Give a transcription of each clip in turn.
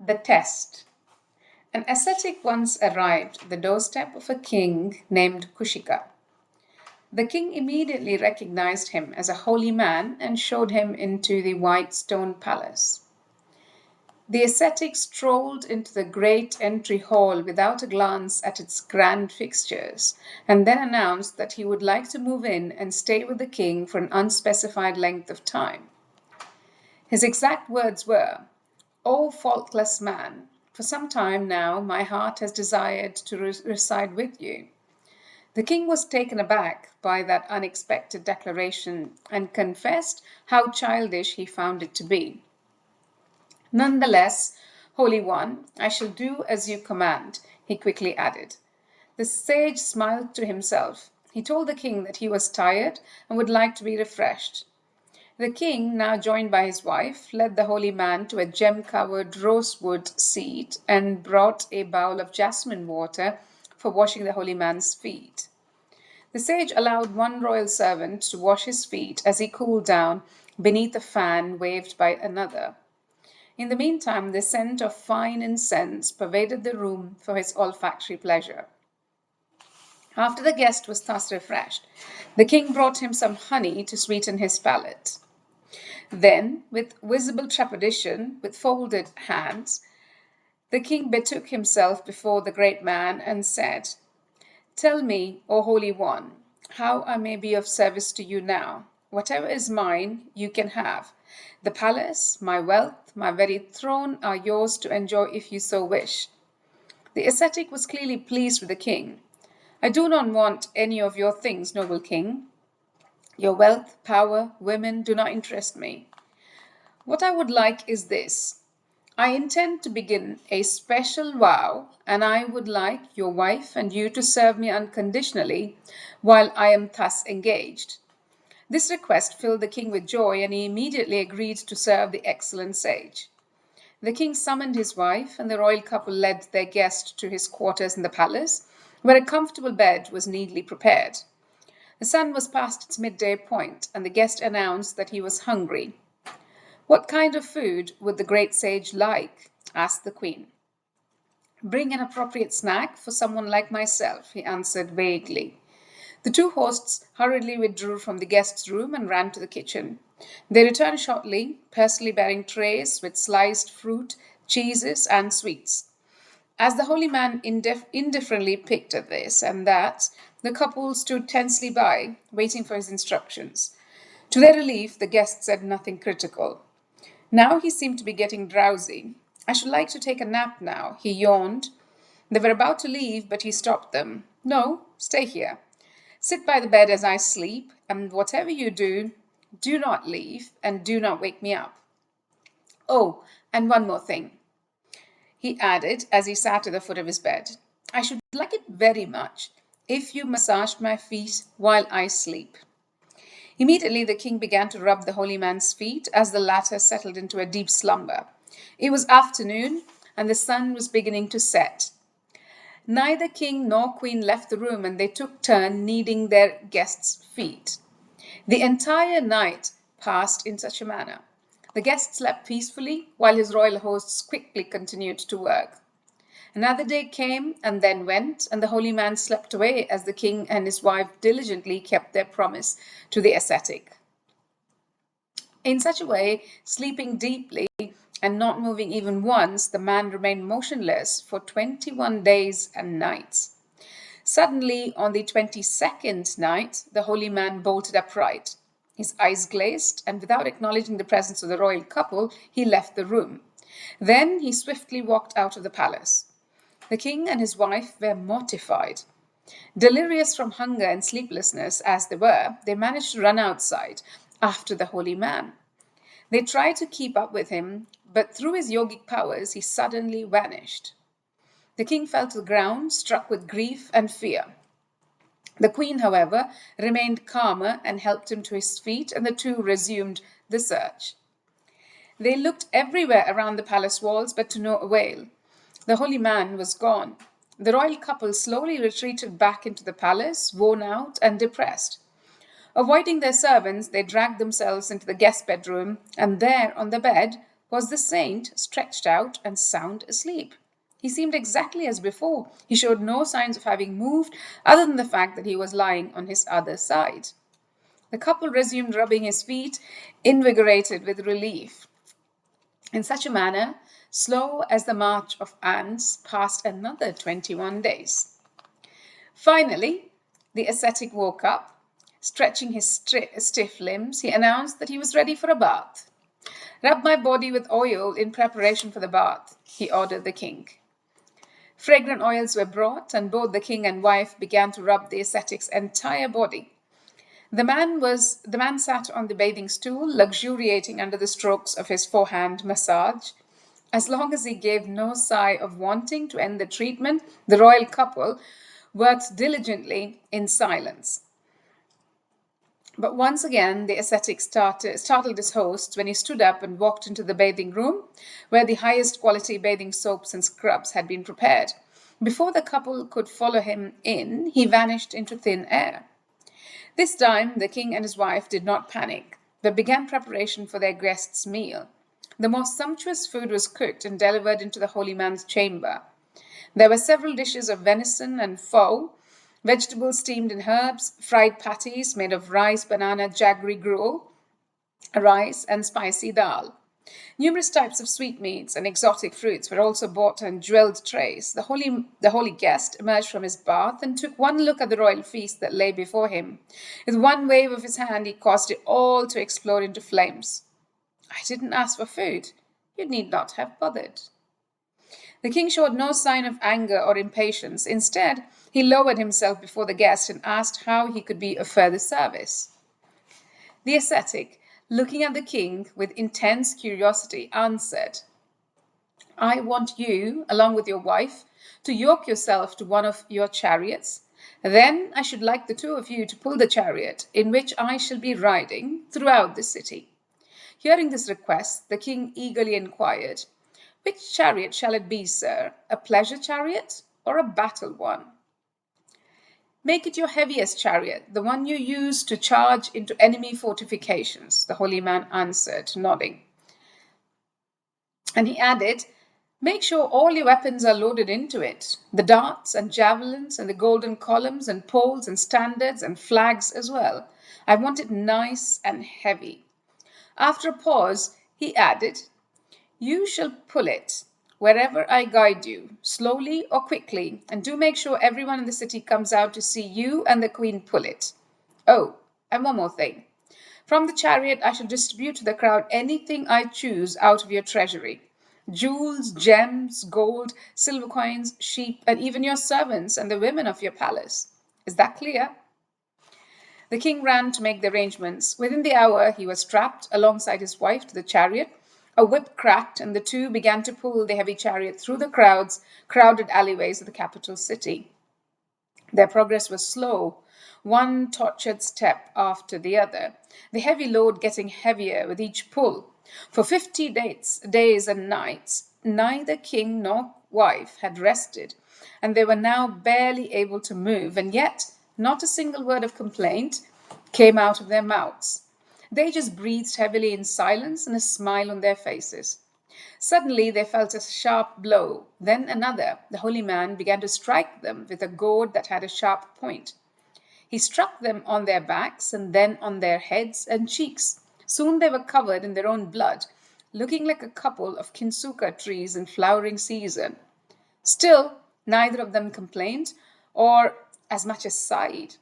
The test. An ascetic once arrived at the doorstep of a king named Kushika. The king immediately recognized him as a holy man and showed him into the white stone palace. The ascetic strolled into the great entry hall without a glance at its grand fixtures, and then announced that he would like to move in and stay with the king for an unspecified length of time. His exact words were, "O faultless man, for some time now my heart has desired to reside with you." The king was taken aback by that unexpected declaration and confessed how childish he found it to be. "Nonetheless, Holy One, I shall do as you command," he quickly added. The sage smiled to himself. He told the king that he was tired and would like to be refreshed. The king, now joined by his wife, led the holy man to a gem-covered rosewood seat and brought a bowl of jasmine water for washing the holy man's feet. The sage allowed one royal servant to wash his feet as he cooled down beneath a fan waved by another. In the meantime, the scent of fine incense pervaded the room for his olfactory pleasure. After the guest was thus refreshed, the king brought him some honey to sweeten his palate. Then, with visible trepidation, with folded hands, the king betook himself before the great man and said, "Tell me, O Holy One, how I may be of service to you now. Whatever is mine, you can have. The palace, my wealth, my very throne are yours to enjoy if you so wish." The ascetic was clearly pleased with the king. "I do not want any of your things, noble king. Your wealth, power, women do not interest me. What I would like is this. I intend to begin a special vow, and I would like your wife and you to serve me unconditionally while I am thus engaged." This request filled the king with joy, and he immediately agreed to serve the excellent sage. The king summoned his wife, and the royal couple led their guest to his quarters in the palace, where a comfortable bed was neatly prepared. The sun was past its midday point, and the guest announced that he was hungry. "What kind of food would the great sage like?" asked the queen. "Bring an appropriate snack for someone like myself," he answered vaguely. The two hosts hurriedly withdrew from the guest's room and ran to the kitchen. They returned shortly, personally bearing trays with sliced fruit, cheeses, and sweets. As the holy man indifferently picked at this and that, the couple stood tensely by, waiting for his instructions. To their relief, the guest said nothing critical. Now he seemed to be getting drowsy. "I should like to take a nap now," he yawned. They were about to leave, but he stopped them. "No, stay here. Sit by the bed as I sleep, and whatever you do, do not leave and do not wake me up. Oh, and one more thing," he added as he sat at the foot of his bed. "I should like it very much if you massaged my feet while I sleep." Immediately the king began to rub the holy man's feet as the latter settled into a deep slumber. It was afternoon, and the sun was beginning to set. Neither king nor queen left the room, and they took turn kneading their guest's feet. The entire night passed in such a manner. The guest slept peacefully, while his royal hosts quickly continued to work. Another day came and then went, and the holy man slept away as the king and his wife diligently kept their promise to the ascetic. In such a way, sleeping deeply and not moving even once, the man remained motionless for 21 days and nights. Suddenly, on the 22nd night, the holy man bolted upright. His eyes glazed, and without acknowledging the presence of the royal couple, he left the room. Then he swiftly walked out of the palace. The king and his wife were mortified. Delirious from hunger and sleeplessness as they were, they managed to run outside after the holy man. They tried to keep up with him, but through his yogic powers, he suddenly vanished. The king fell to the ground, struck with grief and fear. The queen, however, remained calmer and helped him to his feet, and the two resumed the search. They looked everywhere around the palace walls, but to no avail. The holy man was gone. The royal couple slowly retreated back into the palace, worn out and depressed. Avoiding their servants, they dragged themselves into the guest bedroom, and there on the bed was the saint stretched out and sound asleep. He seemed exactly as before. He showed no signs of having moved, other than the fact that he was lying on his other side. The couple resumed rubbing his feet, invigorated with relief. In such a manner, slow as the march of ants, passed another 21 days. Finally, the ascetic woke up. Stretching his stiff limbs, he announced that he was ready for a bath. "Rub my body with oil in preparation for the bath," he ordered the king. Fragrant oils were brought, and both the king and wife began to rub the ascetic's entire body. The man sat on the bathing stool, luxuriating under the strokes of his forehand massage. As long as he gave no sigh of wanting to end the treatment, the royal couple worked diligently in silence. But once again, the ascetic startled his hosts when he stood up and walked into the bathing room, where the highest quality bathing soaps and scrubs had been prepared. Before the couple could follow him in, he vanished into thin air. This time, the king and his wife did not panic, but began preparation for their guest's meal. The most sumptuous food was cooked and delivered into the holy man's chamber. There were several dishes of venison and fowl, vegetables steamed in herbs, fried patties made of rice, banana, jaggery gruel, rice, and spicy dal. Numerous types of sweetmeats and exotic fruits were also brought on jeweled trays. The holy guest emerged from his bath and took one look at the royal feast that lay before him. With one wave of his hand, he caused it all to explode into flames. "I didn't ask for food. You need not have bothered." The king showed no sign of anger or impatience. Instead, he lowered himself before the guest and asked how he could be of further service. The ascetic, looking at the king with intense curiosity, answered, "I want you, along with your wife, to yoke yourself to one of your chariots. Then I should like the two of you to pull the chariot in which I shall be riding throughout the city." Hearing this request, the king eagerly inquired, "Which chariot shall it be, sir? A pleasure chariot or a battle one?" "Make it your heaviest chariot, the one you use to charge into enemy fortifications," the holy man answered, nodding. And he added, "Make sure all your weapons are loaded into it, the darts and javelins and the golden columns and poles and standards and flags as well. I want it nice and heavy." After a pause, he added, "You shall pull it wherever I guide you, slowly or quickly, and do make sure everyone in the city comes out to see you and the queen pull it. Oh, and one more thing. From the chariot I shall distribute to the crowd anything I choose out of your treasury. Jewels, gems, gold, silver coins, sheep, and even your servants and the women of your palace. Is that clear?" The king ran to make the arrangements. Within the hour, he was strapped alongside his wife to the chariot. A whip cracked, and the two began to pull the heavy chariot through the crowded alleyways of the capital city. Their progress was slow, one tortured step after the other, the heavy load getting heavier with each pull. For 50 days and nights, neither king nor wife had rested, and they were now barely able to move, and yet not a single word of complaint came out of their mouths. They just breathed heavily in silence and a smile on their faces. Suddenly they felt a sharp blow, then another. The holy man began to strike them with a goad that had a sharp point. He struck them on their backs and then on their heads and cheeks. Soon they were covered in their own blood, looking like a couple of kinsuka trees in flowering season. Still, neither of them complained or as much as sighed.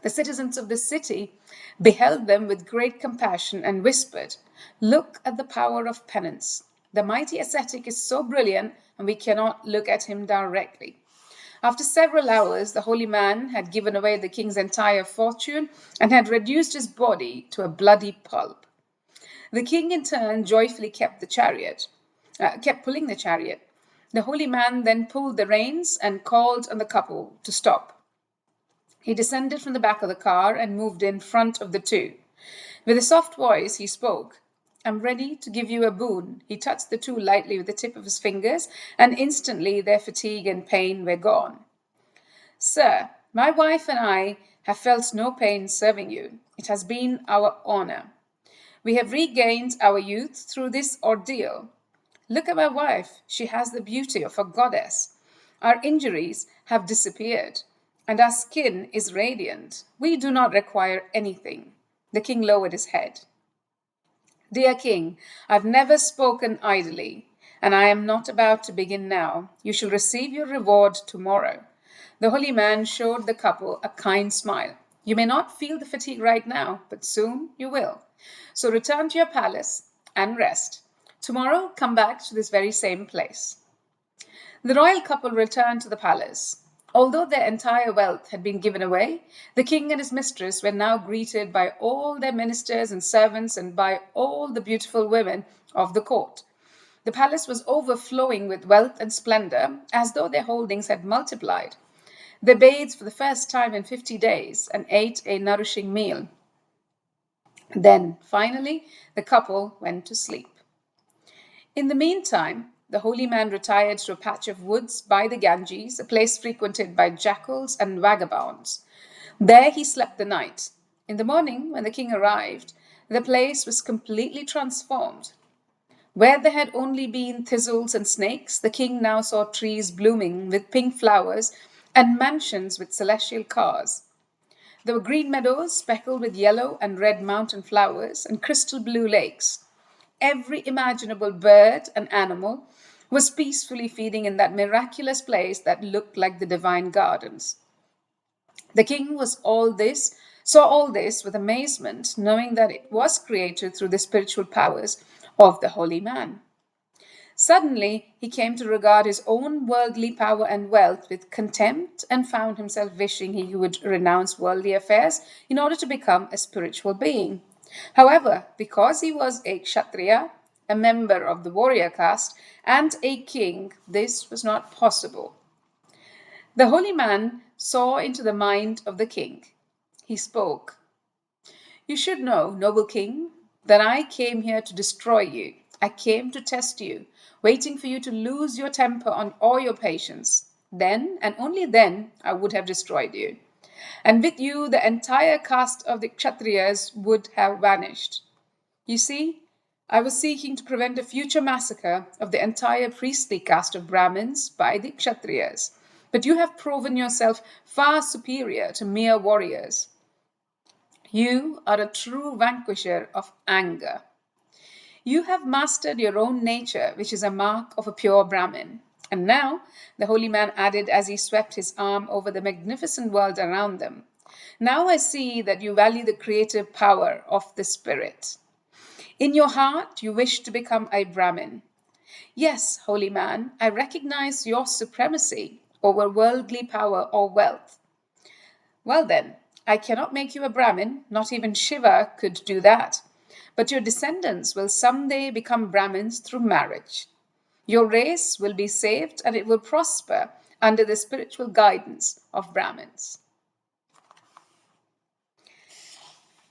The citizens of the city beheld them with great compassion and whispered, "Look at the power of penance. The mighty ascetic is so brilliant, and we cannot look at him directly." After several hours, the holy man had given away the king's entire fortune and had reduced his body to a bloody pulp. The king, in turn, joyfully kept pulling the chariot. The holy man then pulled the reins and called on the couple to stop. He descended from the back of the car and moved in front of the two. With a soft voice, he spoke. "I'm ready to give you a boon." He touched the two lightly with the tip of his fingers, and instantly their fatigue and pain were gone. "Sir, my wife and I have felt no pain serving you. It has been our honor. We have regained our youth through this ordeal. Look at my wife. She has the beauty of a goddess. Our injuries have disappeared, and our skin is radiant. We do not require anything. The king lowered his head. Dear king, I've never spoken idly, and I am not about to begin now. You shall receive your reward tomorrow. The holy man showed the couple a kind smile. You may not feel the fatigue right now, but soon you will. So return to your palace and rest. Tomorrow, come back to this very same place. The royal couple returned to the palace. Although their entire wealth had been given away, the king and his mistress were now greeted by all their ministers and servants and by all the beautiful women of the court. The palace was overflowing with wealth and splendor, as though their holdings had multiplied. They bathed for the first time in 50 days and ate a nourishing meal. Then, finally, the couple went to sleep. In the meantime, the holy man retired to a patch of woods by the Ganges, a place frequented by jackals and vagabonds. There he slept the night. In the morning, when the king arrived, the place was completely transformed. Where there had only been thistles and snakes, the king now saw trees blooming with pink flowers and mansions with celestial cars. There were green meadows speckled with yellow and red mountain flowers and crystal blue lakes. Every imaginable bird and animal was peacefully feeding in that miraculous place that looked like the divine gardens. The king saw all this with amazement, knowing that it was created through the spiritual powers of the holy man. Suddenly, he came to regard his own worldly power and wealth with contempt and found himself wishing he would renounce worldly affairs in order to become a spiritual being. However, because he was a Kshatriya, a member of the warrior caste, and a king, this was not possible. The holy man saw into the mind of the king. He spoke. You should know, noble king, that I came here to destroy you. I came to test you, waiting for you to lose your temper or your patience. Then, and only then, I would have destroyed you. And with you, the entire caste of the Kshatriyas would have vanished. You see, I was seeking to prevent a future massacre of the entire priestly caste of Brahmins by the Kshatriyas. But you have proven yourself far superior to mere warriors. You are a true vanquisher of anger. You have mastered your own nature, which is a mark of a pure Brahmin. And now, the holy man added as he swept his arm over the magnificent world around them, now I see that you value the creative power of the spirit. In your heart, you wish to become a Brahmin. Yes, holy man, I recognize your supremacy over worldly power or wealth. Well then, I cannot make you a Brahmin, not even Shiva could do that. But your descendants will someday become Brahmins through marriage. Your race will be saved and it will prosper under the spiritual guidance of Brahmins.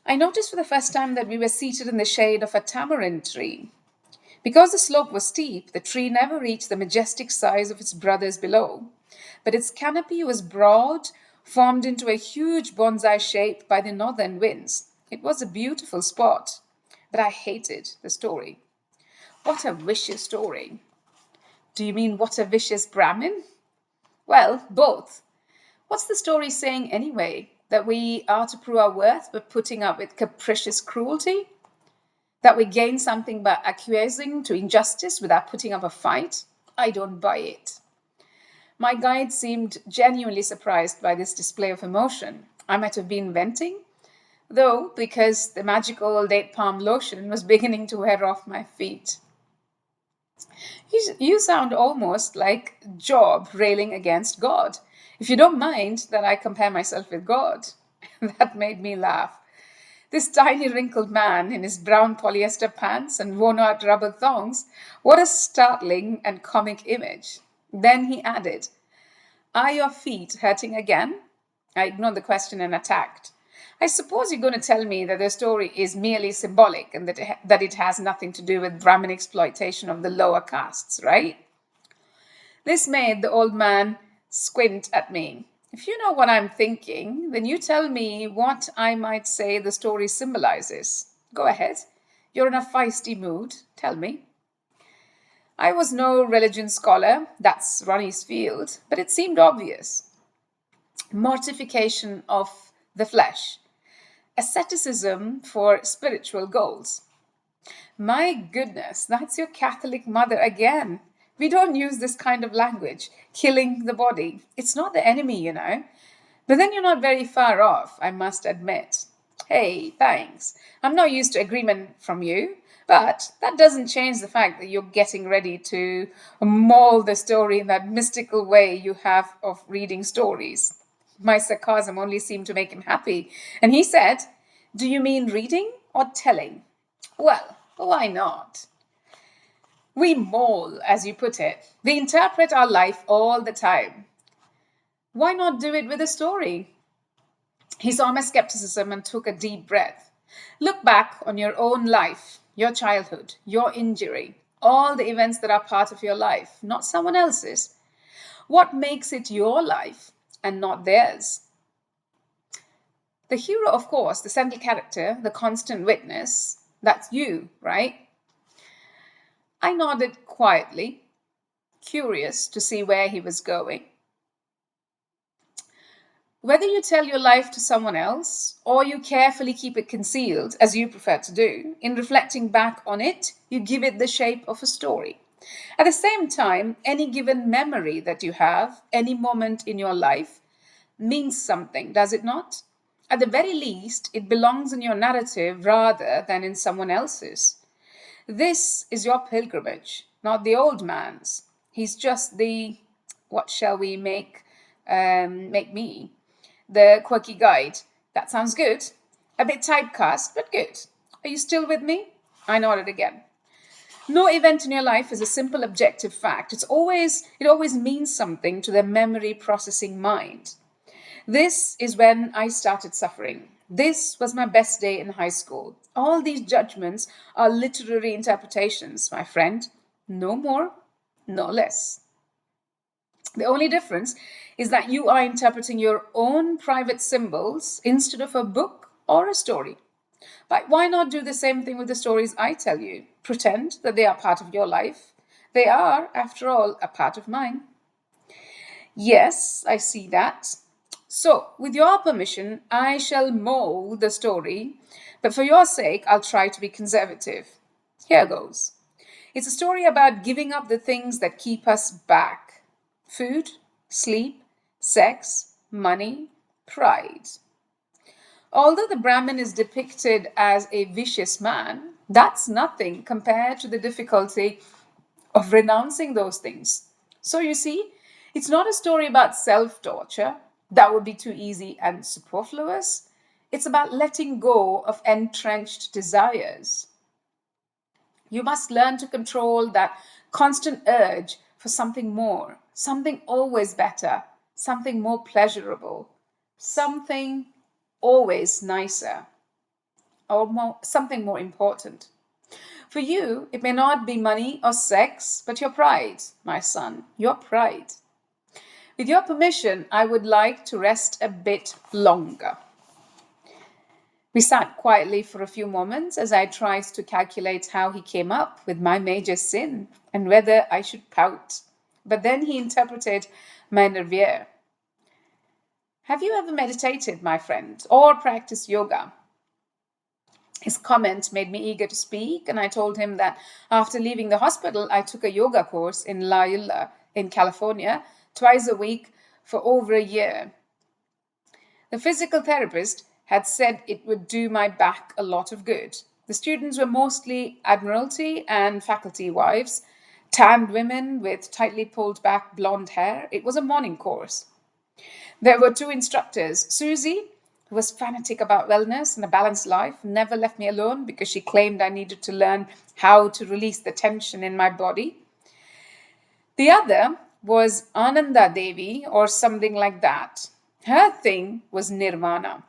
I noticed for the first time that we were seated in the shade of a tamarind tree. Because the slope was steep, the tree never reached the majestic size of its brothers below. But its canopy was broad, formed into a huge bonsai shape by the northern winds. It was a beautiful spot. But I hated the story. What a vicious story. Do you mean what a vicious Brahmin? Well, both. What's the story saying anyway? That we are to prove our worth by putting up with capricious cruelty? That we gain something by acquiescing to injustice without putting up a fight? I don't buy it. My guide seemed genuinely surprised by this display of emotion. I might have been venting, though, because the magical date palm lotion was beginning to wear off my feet. You sound almost like Job railing against God. If you don't mind that I compare myself with God. That made me laugh. This tiny wrinkled man in his brown polyester pants and worn out rubber thongs, what a startling and comic image. Then he added, Are your feet hurting again? I ignored the question and attacked. I suppose you're going to tell me that the story is merely symbolic and that it has nothing to do with Brahmin exploitation of the lower castes, right? This made the old man squint at me. If you know what I'm thinking, then you tell me what I might say the story symbolizes. Go ahead. You're in a feisty mood. Tell me. I was no religion scholar, that's Ronnie's field, but it seemed obvious. Mortification of the flesh, asceticism for spiritual goals. My goodness, that's your Catholic mother again. We don't use this kind of language, killing the body. It's not the enemy, you know. But then you're not very far off, I must admit. Hey, thanks. I'm not used to agreement from you, but that doesn't change the fact that you're getting ready to mold the story in that mystical way you have of reading stories. My sarcasm only seemed to make him happy, and he said, "Do you mean reading or telling?" Well, why not? We maul, as you put it. We interpret our life all the time. Why not do it with a story? He saw my skepticism and took a deep breath. Look back on your own life, your childhood, your injury, all the events that are part of your life, not someone else's. What makes it your life and not theirs? The hero, of course, the central character, the constant witness, that's you, right? I nodded quietly, curious to see where he was going. Whether you tell your life to someone else or you carefully keep it concealed, as you prefer to do, in reflecting back on it, you give it the shape of a story. At the same time, any given memory that you have, any moment in your life, means something, does it not? At the very least, it belongs in your narrative rather than in someone else's. This is your pilgrimage, not the old man's. He's just the, what shall we make me? The quirky guide. That sounds good. A bit typecast, but good. Are you still with me? I nodded again. No event in your life is a simple objective fact. It always means something to the memory processing mind. This is when I started suffering. This was my best day in high school. All these judgments are literary interpretations, my friend. No more, no less. The only difference is that you are interpreting your own private symbols instead of a book or a story. But why not do the same thing with the stories I tell you? Pretend that they are part of your life. They are, after all, a part of mine. Yes, I see that. So, with your permission, I shall mold the story, but for your sake, I'll try to be conservative. Here goes. It's a story about giving up the things that keep us back: food, sleep, sex, money, pride. Although the Brahmin is depicted as a vicious man, that's nothing compared to the difficulty of renouncing those things. So you see, it's not a story about self torture. That would be too easy and superfluous. It's about letting go of entrenched desires. You must learn to control that constant urge for something more, something always better, something more pleasurable, something always nicer, or something more important. For you, it may not be money or sex, but your pride, my son, your pride. With your permission, I would like to rest a bit longer. We sat quietly for a few moments as I tried to calculate how he came up with my major sin and whether I should pout. But then he interpreted my nervure. Have you ever meditated, my friend, or practiced yoga? His comment made me eager to speak, and I told him that after leaving the hospital, I took a yoga course in La Isla in California twice a week for over a year. The physical therapist had said it would do my back a lot of good. The students were mostly Admiralty and faculty wives, tanned women with tightly pulled back blonde hair. It was a morning course. There were two instructors. Susie, who was fanatic about wellness and a balanced life, never left me alone because she claimed I needed to learn how to release the tension in my body. The other was Ananda Devi or something like that. Her thing was nirvana.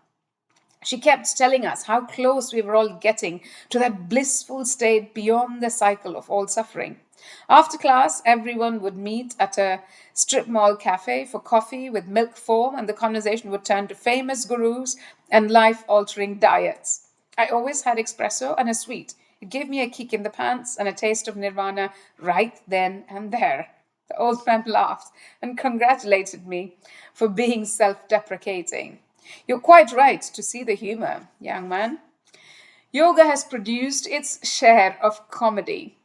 She kept telling us how close we were all getting to that blissful state beyond the cycle of all suffering. After class, everyone would meet at a strip mall cafe for coffee with milk foam, and the conversation would turn to famous gurus and life altering diets. I always had espresso and a sweet. It gave me a kick in the pants and a taste of nirvana right then and there. The old man laughed and congratulated me for being self deprecating. You're quite right to see the humor, young man. Yoga has produced its share of comedy.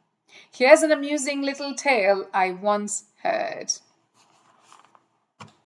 Here's an amusing little tale I once heard.